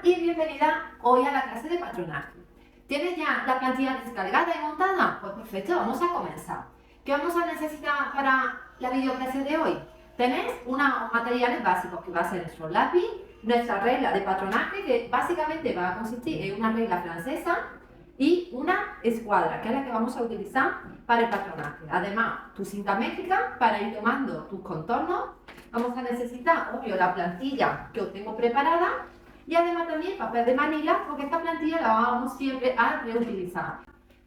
y bienvenida hoy a la clase de patronaje. ¿Tienes ya la plantilla descargada y montada? Pues perfecto, vamos a comenzar. ¿Qué vamos a necesitar para la videoclase de hoy? Tenéis unos materiales básicos que va a ser nuestro lápiz, nuestra regla de patronaje que básicamente va a consistir en una regla francesa y una escuadra, que es la que vamos a utilizar para el patronaje. Además, tu cinta métrica para ir tomando tus contornos. Vamos a necesitar, obvio, la plantilla que os tengo preparada y además también papel de manila, porque esta plantilla la vamos siempre a reutilizar.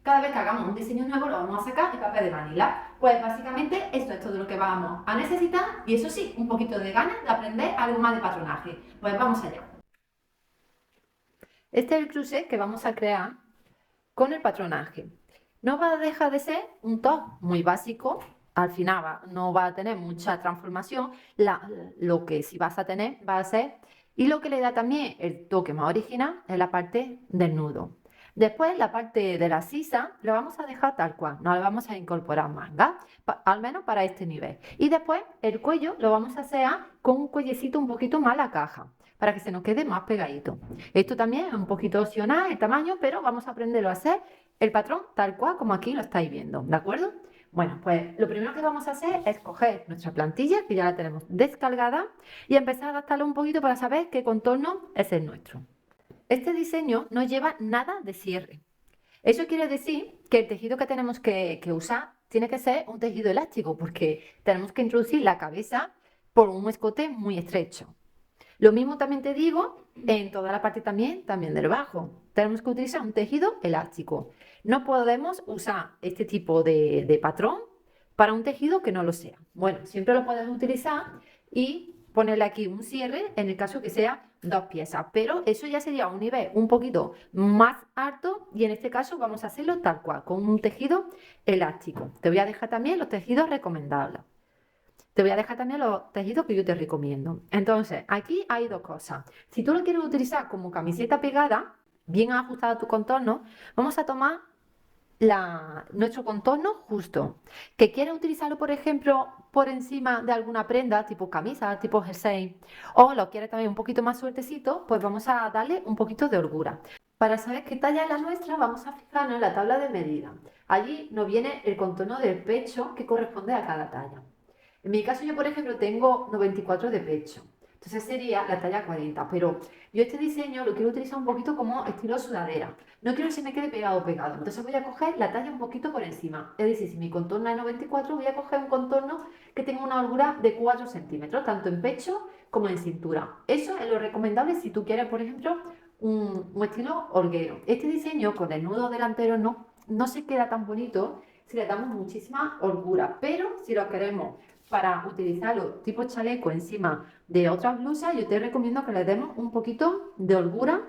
Cada vez que hagamos un diseño nuevo lo vamos a sacar en papel de manila. Pues básicamente esto es todo lo que vamos a necesitar y eso sí, un poquito de ganas de aprender algo más de patronaje. Pues vamos allá. Este es el cruce que vamos a crear con el patronaje. No va a dejar de ser un top muy básico, al final no va a tener mucha transformación, lo que sí vas a tener va a ser, y lo que le da también el toque más original es la parte del nudo. Después la parte de la sisa la vamos a dejar tal cual, no le vamos a incorporar manga, al menos para este nivel. Y después el cuello lo vamos a hacer con un cuellecito un poquito más a la caja, para que se nos quede más pegadito. Esto también es un poquito opcional el tamaño, pero vamos a aprenderlo a hacer el patrón tal cual como aquí lo estáis viendo, ¿de acuerdo? Bueno, pues lo primero que vamos a hacer es coger nuestra plantilla, que ya la tenemos descargada, y empezar a adaptarlo un poquito para saber qué contorno es el nuestro. Este diseño no lleva nada de cierre. Eso quiere decir que el tejido que tenemos que usar tiene que ser un tejido elástico, porque tenemos que introducir la cabeza por un escote muy estrecho. Lo mismo también te digo en toda la parte también del bajo. Tenemos que utilizar un tejido elástico. No podemos usar este tipo de patrón para un tejido que no lo sea. Bueno, siempre lo puedes utilizar y ponerle aquí un cierre en el caso que sea 2 piezas, pero eso ya sería un nivel un poquito más alto y en este caso vamos a hacerlo tal cual, con un tejido elástico. Te voy a dejar también los tejidos recomendables. Te voy a dejar también los tejidos que yo te recomiendo. Entonces, aquí hay dos cosas. Si tú lo quieres utilizar como camiseta pegada, bien ajustada a tu contorno, vamos a tomar nuestro contorno justo. Que quieres utilizarlo, por ejemplo, por encima de alguna prenda, tipo camisa, tipo jersey, o lo quieres también un poquito más sueltecito, pues vamos a darle un poquito de holgura. Para saber qué talla es la nuestra, vamos a fijarnos en la tabla de medida. Allí nos viene el contorno del pecho que corresponde a cada talla. En mi caso, yo, por ejemplo, tengo 94 de pecho. Entonces sería la talla 40. Pero yo este diseño lo quiero utilizar un poquito como estilo sudadera. No quiero que se me quede pegado pegado. Entonces voy a coger la talla un poquito por encima. Es decir, si mi contorno es 94, voy a coger un contorno que tenga una holgura de 4 centímetros, tanto en pecho como en cintura. Eso es lo recomendable si tú quieres, por ejemplo, un estilo holguero. Este diseño con el nudo delantero no se queda tan bonito si le damos muchísima holgura. Pero si lo queremos para utilizarlo tipo chaleco encima de otras blusas, yo te recomiendo que le demos un poquito de holgura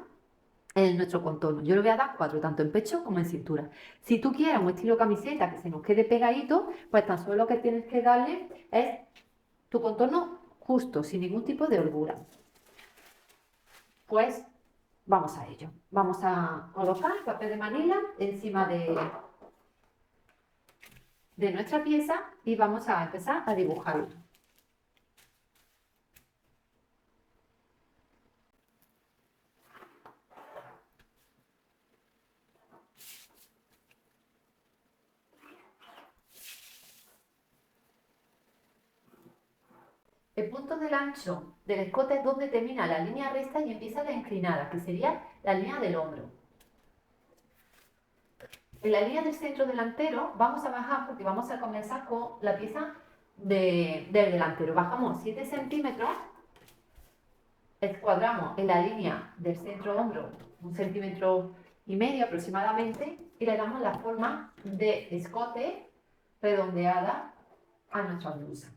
en nuestro contorno. Yo le voy a dar 4, tanto en pecho como en cintura. Si tú quieres un estilo camiseta que se nos quede pegadito, pues tan solo lo que tienes que darle es tu contorno justo, sin ningún tipo de holgura. Pues vamos a ello. Vamos a colocar el papel de manila encima de nuestra pieza y vamos a empezar a dibujarlo. El punto del ancho del escote es donde termina la línea recta y empieza la inclinada, que sería la línea del hombro. En la línea del centro delantero vamos a bajar porque vamos a comenzar con la pieza del delantero. Bajamos 7 centímetros, escuadramos en la línea del centro hombro 1,5 centímetros aproximadamente y le damos la forma de escote redondeada a nuestra blusa.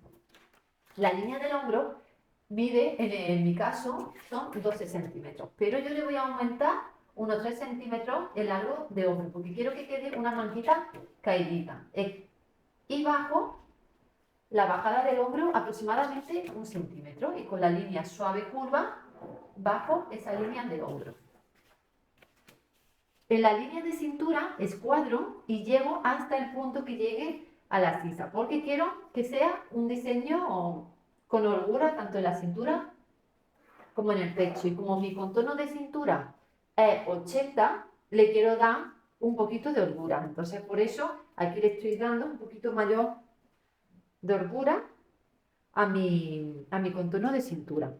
La línea del hombro mide, en mi caso, son 12 centímetros, pero yo le voy a aumentar unos 3 centímetros el largo de hombro, porque quiero que quede una manguita caidita. Y bajo la bajada del hombro aproximadamente 1 centímetro, y con la línea suave curva, bajo esa línea del hombro. En la línea de cintura escuadro y llego hasta el punto que llegue a la sisa, porque quiero que sea un diseño con holgura tanto en la cintura como en el pecho. Y como mi contorno de cintura es 80, le quiero dar un poquito de holgura. Entonces, por eso aquí le estoy dando un poquito mayor de holgura a mi contorno de cintura.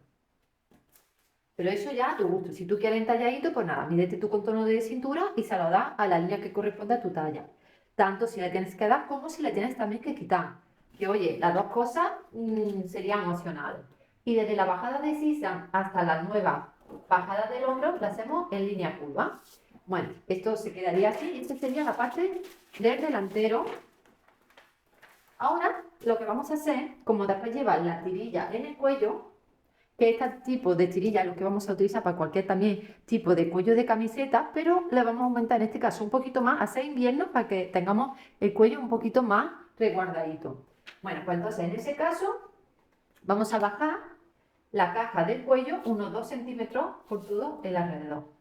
Pero eso ya a tu gusto. Si tú quieres entalladito, pues nada, mídete tu contorno de cintura y se lo das a la línea que corresponde a tu talla. Tanto si le tienes que dar como si le tienes también que quitar. Que oye, las dos cosas serían opcionales. Y desde la bajada de sisa hasta la nueva bajada del hombro, la hacemos en línea curva. Bueno, esto se quedaría así y esta sería la parte del delantero. Ahora, lo que vamos a hacer, como después lleva la tirilla en el cuello, que este tipo de tirilla es lo que vamos a utilizar para cualquier también tipo de cuello de camiseta, pero le vamos a aumentar en este caso un poquito más a 6 inviernos para que tengamos el cuello un poquito más resguardadito. Bueno, pues entonces en ese caso vamos a bajar la caja del cuello unos 2 centímetros por todo el alrededor.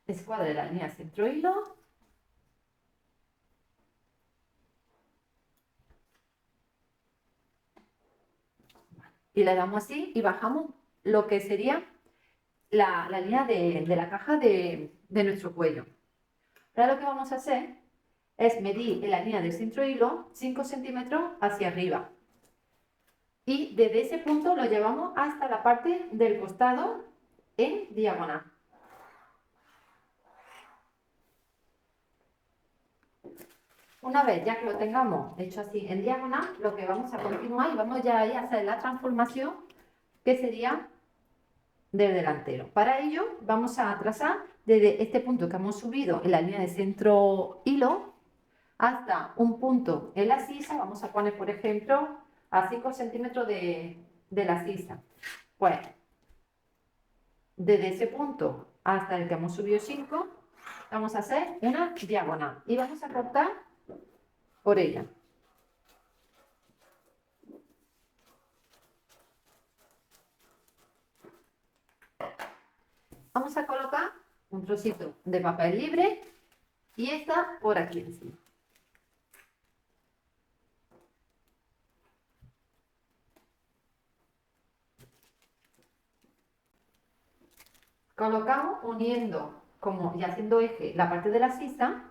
Escuadre la línea centro hilo. Y le damos así y bajamos lo que sería la línea de la caja de nuestro cuello. Ahora lo que vamos a hacer es medir en la línea del centro hilo 5 centímetros hacia arriba. Y desde ese punto lo llevamos hasta la parte del costado en diagonal. Una vez ya que lo tengamos hecho así en diagonal, lo que vamos a continuar y vamos ya a hacer la transformación que sería del delantero. Para ello vamos a trazar desde este punto que hemos subido en la línea de centro hilo hasta un punto en la sisa. Vamos a poner, por ejemplo, a 5 centímetros de la sisa. Pues desde ese punto hasta el que hemos subido 5, vamos a hacer una diagonal y vamos a cortar por ella. Vamos a colocar un trocito de papel libre y esta por aquí encima. Colocamos uniendo como y haciendo eje la parte de la sisa.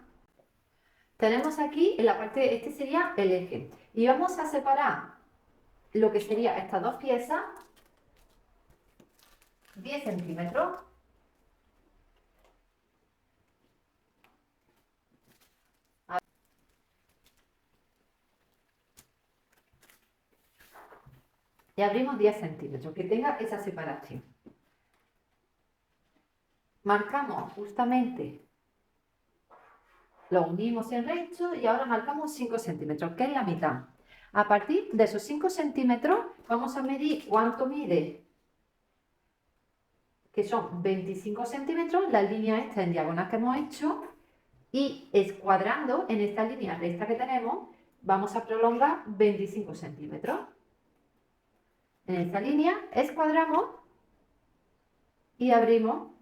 Tenemos aquí en la parte, este sería el eje. Y vamos a separar lo que sería estas dos piezas 10 centímetros. Y abrimos 10 centímetros, que tenga esa separación. Marcamos justamente, lo unimos en recto y ahora marcamos 5 centímetros, que es la mitad. A partir de esos 5 centímetros vamos a medir cuánto mide, que son 25 centímetros, la línea esta en diagonal que hemos hecho, y escuadrando en esta línea recta que tenemos, vamos a prolongar 25 centímetros. En esta línea escuadramos y abrimos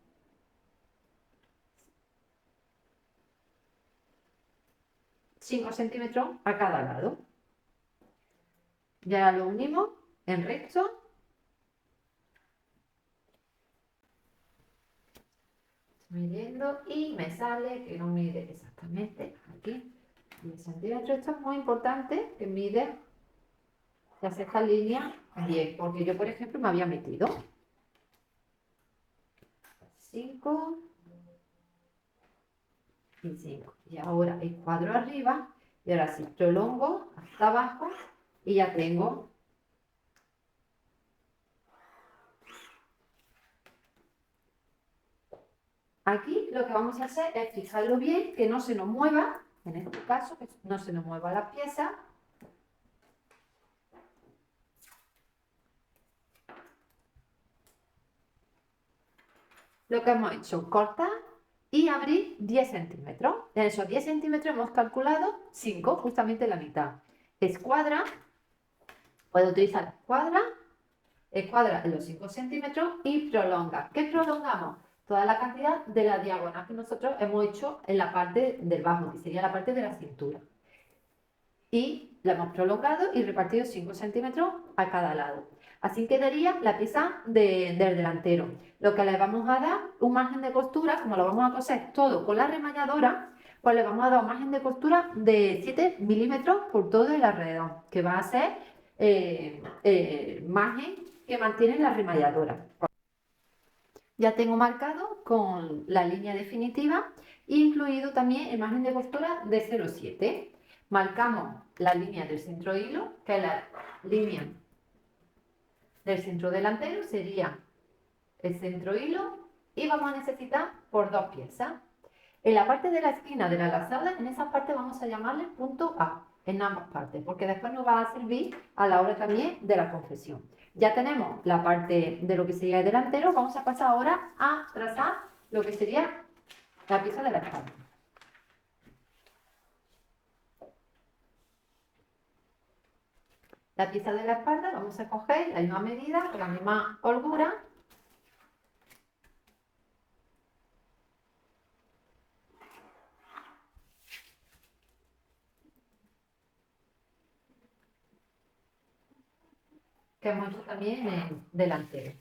5 centímetros a cada lado. Ya lo unimos en recto. Estoy midiendo y me sale que no mide exactamente aquí 10 centímetros. Esto es muy importante que mide, se hace esta línea 10, porque yo, por ejemplo, me había metido 5 y 5. Y ahora escuadro arriba y ahora sí prolongo hasta abajo y ya tengo aquí. Lo que vamos a hacer es fijarlo bien, que no se nos mueva, en este caso, que no se nos mueva la pieza. Lo que hemos hecho, cortar y abrir 10 centímetros. En esos 10 centímetros hemos calculado 5, justamente la mitad. Escuadra, puedo utilizar escuadra en los 5 centímetros y prolonga. ¿Qué prolongamos? Toda la cantidad de la diagonal que nosotros hemos hecho en la parte del bajo, que sería la parte de la cintura. y la hemos prolongado y repartido 5 centímetros a cada lado. Así quedaría la pieza del delantero. Lo que le vamos a dar un margen de costura, como lo vamos a coser todo con la remalladora, pues le vamos a dar un margen de costura de 7 milímetros por todo el alrededor, que va a ser margen que mantiene la remalladora. Ya tengo marcado con la línea definitiva, incluido también el margen de costura de 0,7. Marcamos la línea del centro hilo, que es la línea del centro delantero, sería el centro hilo, y vamos a necesitar por 2 piezas. En la parte de la esquina de la lazada, en esa parte vamos a llamarle punto A, en ambas partes, porque después nos va a servir a la hora también de la confección. Ya tenemos la parte de lo que sería el delantero, vamos a pasar ahora a trazar lo que sería la pieza de la espalda. La pieza de la espalda vamos a coger la misma medida, con la misma holgura, que hemos hecho también en el delantero.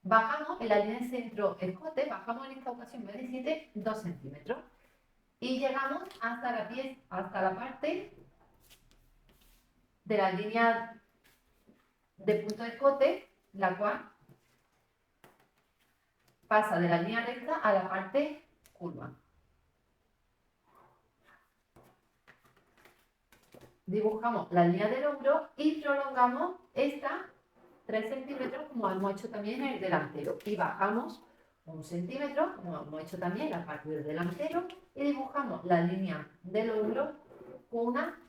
Bajamos en la línea de centro escote, bajamos en esta ocasión, en vez de 7, 2 centímetros. Y llegamos hasta la parte de la línea de punto de escote, la cual pasa de la línea recta a la parte curva. Dibujamos la línea del hombro y prolongamos esta 3 centímetros, como hemos hecho también en el delantero. Y bajamos 1 centímetro, como hemos hecho también en la parte del delantero, y dibujamos la línea del hombro con una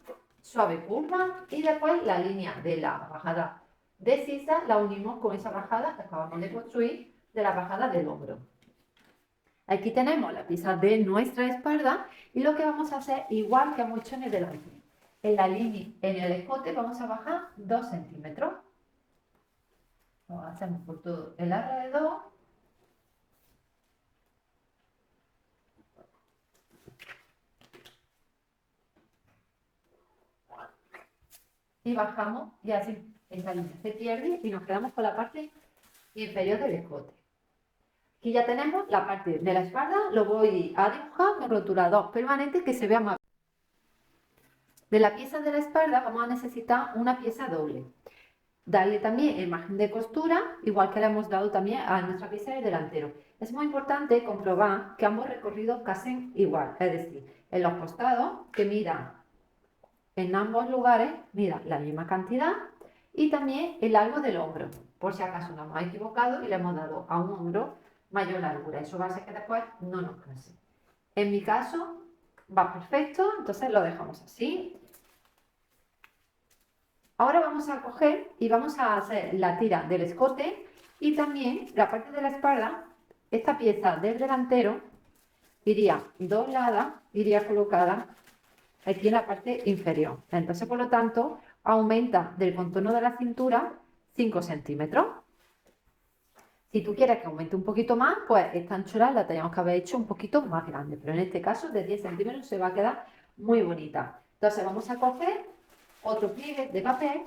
suave curva, y después la línea de la bajada de sisa la unimos con esa bajada que acabamos de construir de la bajada del hombro. Aquí tenemos la pieza de nuestra espalda, y lo que vamos a hacer, igual que hemos hecho en el delantero, en la línea, en el escote vamos a bajar 2 centímetros. Lo hacemos por todo el alrededor. Y bajamos, y así esta línea se pierde y nos quedamos con la parte inferior del escote. Aquí ya tenemos la parte de la espalda, lo voy a dibujar con rotulador permanente que se vea más. De la pieza de la espalda vamos a necesitar una pieza doble. Darle también el margen de costura, igual que le hemos dado también a nuestra pieza del delantero. Es muy importante comprobar que ambos recorridos casen igual, es decir, en los costados que midan en ambos lugares, mira la misma cantidad, y también el largo del hombro, por si acaso nos hemos equivocado y le hemos dado a un hombro mayor largura. Eso va a hacer que después no nos canse. En mi caso va perfecto, entonces lo dejamos así. Ahora vamos a coger y vamos a hacer la tira del escote y también la parte de la espalda. Esta pieza del delantero iría doblada, iría colocada aquí en la parte inferior. Entonces, por lo tanto, aumenta del contorno de la cintura 5 centímetros. Si tú quieres que aumente un poquito más, pues esta anchura la teníamos que haber hecho un poquito más grande, pero en este caso de 10 centímetros se va a quedar muy bonita. Entonces vamos a coger otro pliegue de papel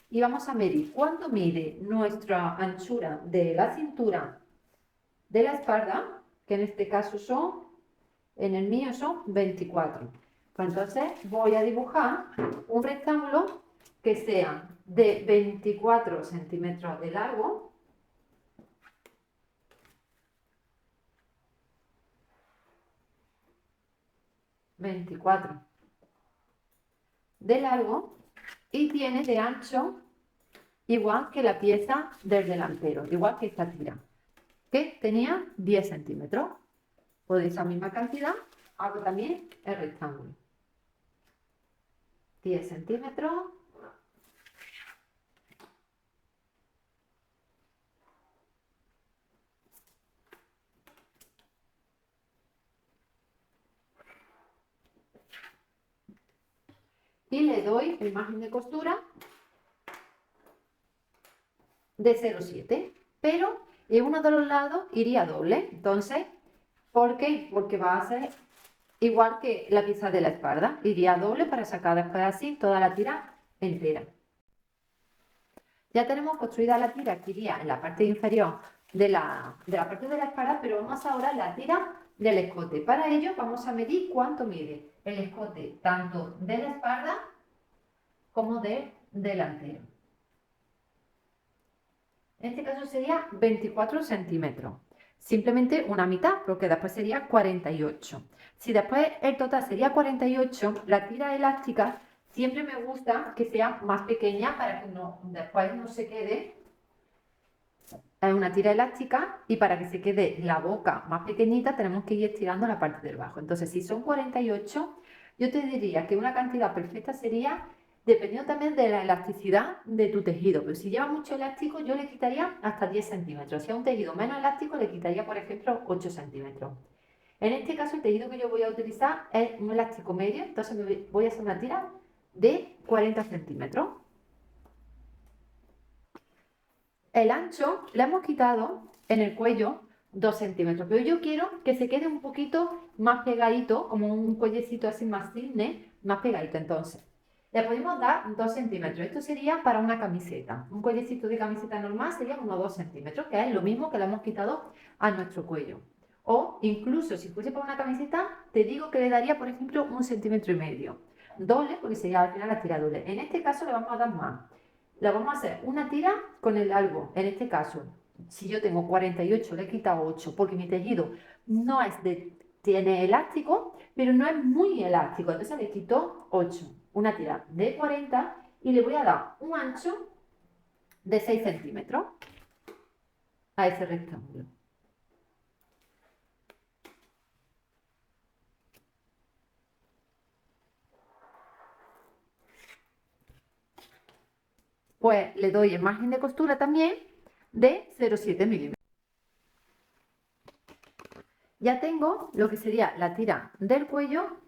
y vamos a medir cuánto mide nuestra anchura de la cintura de la espalda, que en este caso son, en el mío son 24. Pues entonces voy a dibujar un rectángulo que sea de 24 centímetros de largo, 24 de largo, y tiene de ancho igual que la pieza del delantero, igual que esta tira, que tenía 10 centímetros. Por esa misma cantidad hago también el rectángulo. 10 centímetros. Y le doy el margen de costura de 0,7, pero en uno de los lados iría doble. Entonces, ¿Por qué? Porque va a ser igual que la pieza de la espalda. Iría doble para sacar después así toda la tira entera. Ya tenemos construida la tira que iría en la parte inferior de la parte de la espalda, pero vamos ahora a la tira del escote. Para ello vamos a medir cuánto mide el escote tanto de la espalda como del delantero. En este caso sería 24 centímetros. Simplemente una mitad, porque después sería 48. Si después el total sería 48, la tira elástica siempre me gusta que sea más pequeña para que después no se quede una tira elástica, y para que se quede la boca más pequeñita tenemos que ir estirando la parte del bajo. Entonces, si son 48, yo te diría que una cantidad perfecta sería, dependiendo también de la elasticidad de tu tejido, pero si lleva mucho elástico yo le quitaría hasta 10 centímetros. Si es un tejido menos elástico le quitaría, por ejemplo, 8 centímetros. En este caso el tejido que yo voy a utilizar es un elástico medio, entonces voy a hacer una tira de 40 centímetros. El ancho le hemos quitado en el cuello 2 centímetros, pero yo quiero que se quede un poquito más pegadito, como un cuellecito así más cisne, más pegadito. Entonces, le podemos dar 2 centímetros. Esto sería para una camiseta. Un cuellecito de camiseta normal sería unos 2 centímetros, que es lo mismo que le hemos quitado a nuestro cuello. O incluso si fuese para una camiseta, te digo que le daría, por ejemplo, 1,5 centímetros. Doble, porque sería al final la tira doble. En este caso le vamos a dar más. La vamos a hacer una tira con el largo. En este caso, si yo tengo 48, le he quitado 8, porque mi tejido no es tiene elástico, pero no es muy elástico. Entonces le quito 8. Una tira de 40 y le voy a dar un ancho de 6 centímetros a ese rectángulo. Pues le doy el margen de costura también de 0,7 milímetros. Ya tengo lo que sería la tira del cuello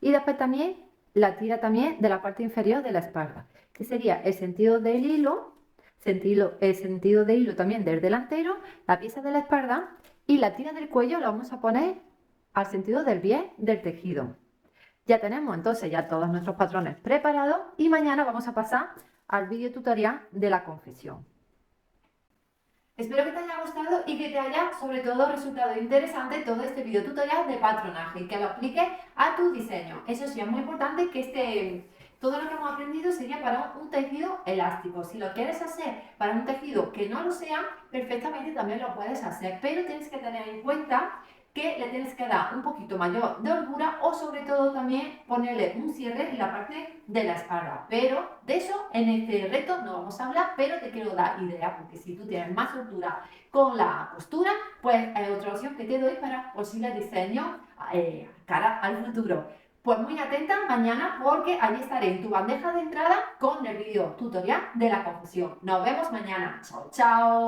y después también la tira también de la parte inferior de la espalda, que sería el sentido del hilo, el sentido de hilo también del delantero, la pieza de la espalda, y la tira del cuello la vamos a poner al sentido del pie del tejido. Ya tenemos entonces ya todos nuestros patrones preparados y mañana vamos a pasar al vídeo tutorial de la confección. Espero que te haya gustado y que te haya sobre todo resultado interesante todo este video tutorial de patronaje y que lo apliques a tu diseño. Eso sí, es muy importante que todo lo que hemos aprendido sería para un tejido elástico. Si lo quieres hacer para un tejido que no lo sea, perfectamente también lo puedes hacer, pero tienes que tener en cuenta que le tienes que dar un poquito mayor de holgura o sobre todo también ponerle un cierre en la parte de la espalda. Pero de eso en este reto no vamos a hablar, pero te quiero dar idea, porque si tú tienes más holgura con la costura, pues es otra opción que te doy para posibles diseños cara al futuro. Pues muy atenta mañana porque allí estaré en tu bandeja de entrada con el vídeo tutorial de la confección. Nos vemos mañana. Chao, chao.